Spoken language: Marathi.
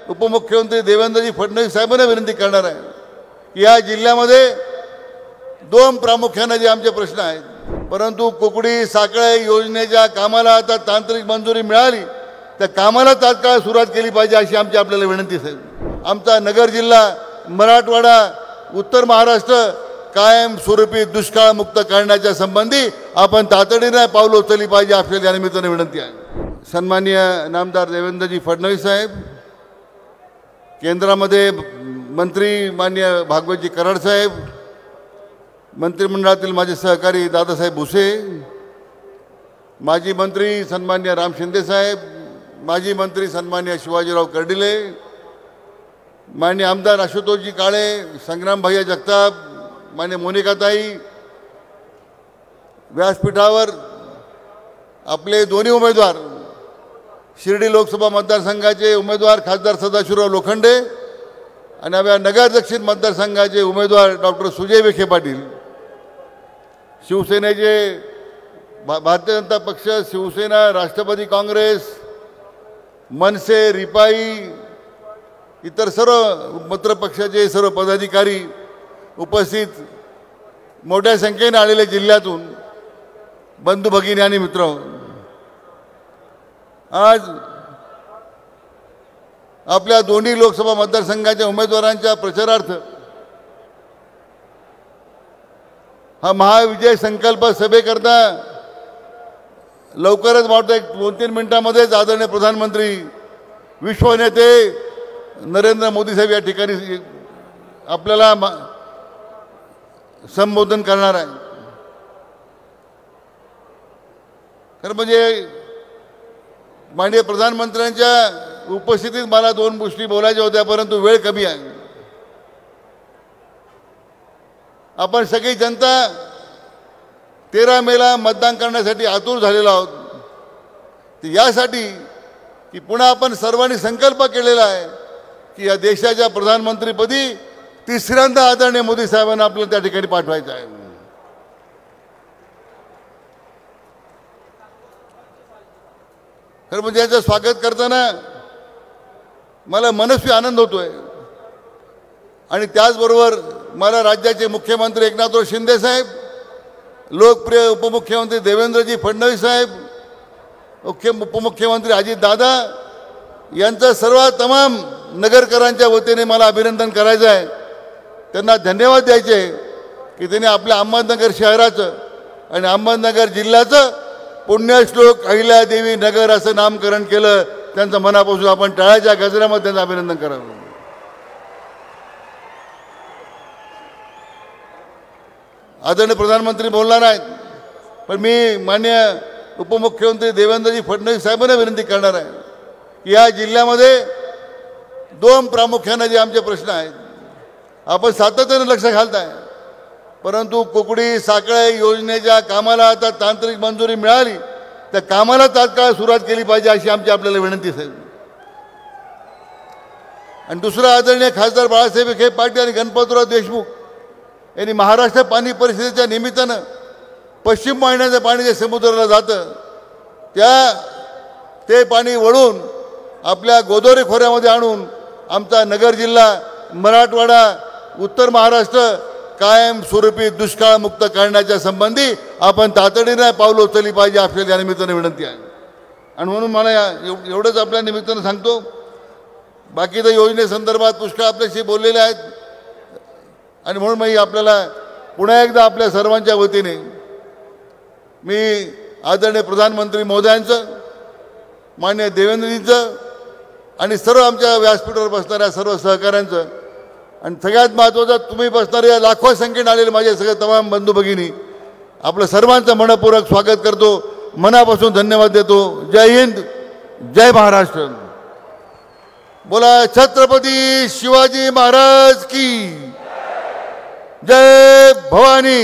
उपमुख्यमंत्री देवेंद्रजी फडणवीस साहेबांना विनंती करणार आहे की या जिल्ह्यामध्ये दोन प्रामुख्याने जे आमचे प्रश्न आहेत, परंतु कुकडी साखळे योजनेच्या कामाला आता तांत्रिक मंजुरी मिळाली त्या कामाला तात्काळ सुरुवात केली पाहिजे अशी आमची आपल्याला विनंती आहे। आमचा नगर जिल्हा, मराठवाडा, उत्तर महाराष्ट्र कायमस्वरूपी दुष्काळ मुक्त करण्याच्या संबंधी आपण तातडीने पावलं उचलली पाहिजे आपल्याला या निमित्ताने विनंती आहे। सन्माननीय नामदार देवेंद्रजी फडणवीस साहेब, केंद्रामध्ये मंत्री माननीय भागवतजी कराड साहेब, मंत्रिमंडळातील माझे सहकारी दादासाहेब भुसे, माजी मंत्री सन्माननीय राम शिंदे साहेब, माजी मंत्री सन्माननीय शिवाजीराव कर्डिले, माननीय आमदार आशुतोषजी काळे, संग्राम भैया जगताप, माननीय मोनिकाताई, व्यासपीठावर आपले दोन्ही उमेदवार शिर्डी लोकसभा मतदारसंघाचे उमेदवार खासदार सदाशिवराव लोखंडे आणि नव्या नगर दक्षिण मतदारसंघाचे उमेदवार डॉक्टर सुजय विखे पाटील, शिवसेनेचे भारतीय जनता पक्ष, शिवसेना, राष्ट्रवादी काँग्रेस, मनसे, रिपाई, इतर सर्व मित्र पक्षाचे सर्व पदाधिकारी उपस्थित मोठ्या संख्येने आलेले जिल्ह्यातून बंधू भगिनी आणि मित्र, आज आपल्या दोन्ही लोकसभा मतदारसंघाच्या उमेदवारांच्या प्रचारार्थ हा महाविजय संकल्प सभेकरता लवकरच वाटतं एक 2-3 मिनिटांमध्येच आदरणीय प्रधानमंत्री, विश्वनेते नरेंद्र मोदी साहेब या ठिकाणी आपल्याला संबोधन करणार आहे। खरं म्हणजे माननीय प्रधानमंत्र्यांच्या उपस्थितीत मला 2 गोष्टी बोलायच्या होत्या, परंतु वेळ कमी आहे। आपण सगळी जनता 13 मेला मतदान करण्यासाठी आतुर झालेलो आहोत। तर यासाठी की पुन्हा आपण सर्वांनी संकल्प केलेला आहे की या देशाच्या प्रधानमंत्रीपदी तिसऱ्यांदा आदरणीय मोदी साहेबांना आपल्याला त्या ठिकाणी पाठवायचं आहे। खरं म्हणजे याचं स्वागत करताना मला मनस्वी आनंद होतोय आणि त्याचबरोबर मला राज्याचे मुख्यमंत्री एकनाथराव शिंदे साहेब, लोकप्रिय उपमुख्यमंत्री देवेंद्रजी फडणवीस साहेब, उपमुख्यमंत्री अजितदादा यांचं सर्व तमाम नगरकरांच्या वतीने मला अभिनंदन करायचं आहे। त्यांना धन्यवाद द्यायचे की त्यांनी आपल्या अहमदनगर शहराचं आणि अहमदनगर जिल्ह्याचं पुण्यश्लोक अहिल्यादेवी नगर असं नामकरण केलं। त्यांचं मनापासून आपण टाळ्याच्या गजरामध्ये त्यांचं अभिनंदन करावं। आदरणीय प्रधानमंत्री बोलणार आहेत, पण मी माननीय उपमुख्यमंत्री देवेंद्रजी फडणवीस साहेबांना विनंती करणार आहे की या जिल्ह्यामध्ये 2 प्रामुख्याने जे आमचे प्रश्न आहेत, आपण सातत्याने लक्ष घालताय, परंतु कुकडी साखळे योजनेच्या कामाला आता तांत्रिक मंजुरी मिळाली त्या कामाला तात्काळ सुरुवात केली पाहिजे अशी आमची आपल्याला विनंती आहे। आणि दुसरं, आदरणीय खासदार बाळासाहेब विखे पाटील आणि गणपतराव देशमुख यांनी महाराष्ट्र पाणी परिषदेच्या निमित्तानं पश्चिम वाहिन्याचं पाणी जे समुद्राला जातं ते पाणी वळून आपल्या गोदावरी खोऱ्यामध्ये आणून आमचा नगर जिल्हा, मराठवाडा, उत्तर महाराष्ट्र कायमस्वरूपी दुष्काळ मुक्त करण्याच्या संबंधी आपण तातडीने पावलं उचलली पाहिजे आपल्याला या निमित्ताने विनंती आहे। आणि म्हणून मला एवढंच आपल्या निमित्तानं सांगतो, बाकीच्या योजनेसंदर्भात पुष्कळ आपल्याशी बोललेले आहेत आणि म्हणून मी आपल्याला पुन्हा एकदा आपल्या सर्वांच्या वतीने मी आदरणीय प्रधानमंत्री महोदयांचं, माननीय देवेंद्रजींचं आणि सर्व आमच्या व्यासपीठावर बसणाऱ्या सर्व सहकाऱ्यांचं आणि सगळ्यात महत्त्वाचं तुम्ही बसणाऱ्या लाखो संख्येने आलेले माझे सगळे तमाम बंधू भगिनी, आपलं सर्वांचं मनपूर्वक स्वागत करतो, मनापासून धन्यवाद देतो। जय हिंद, जय महाराष्ट्र। बोला छत्रपती शिवाजी महाराज की जय, भवानी।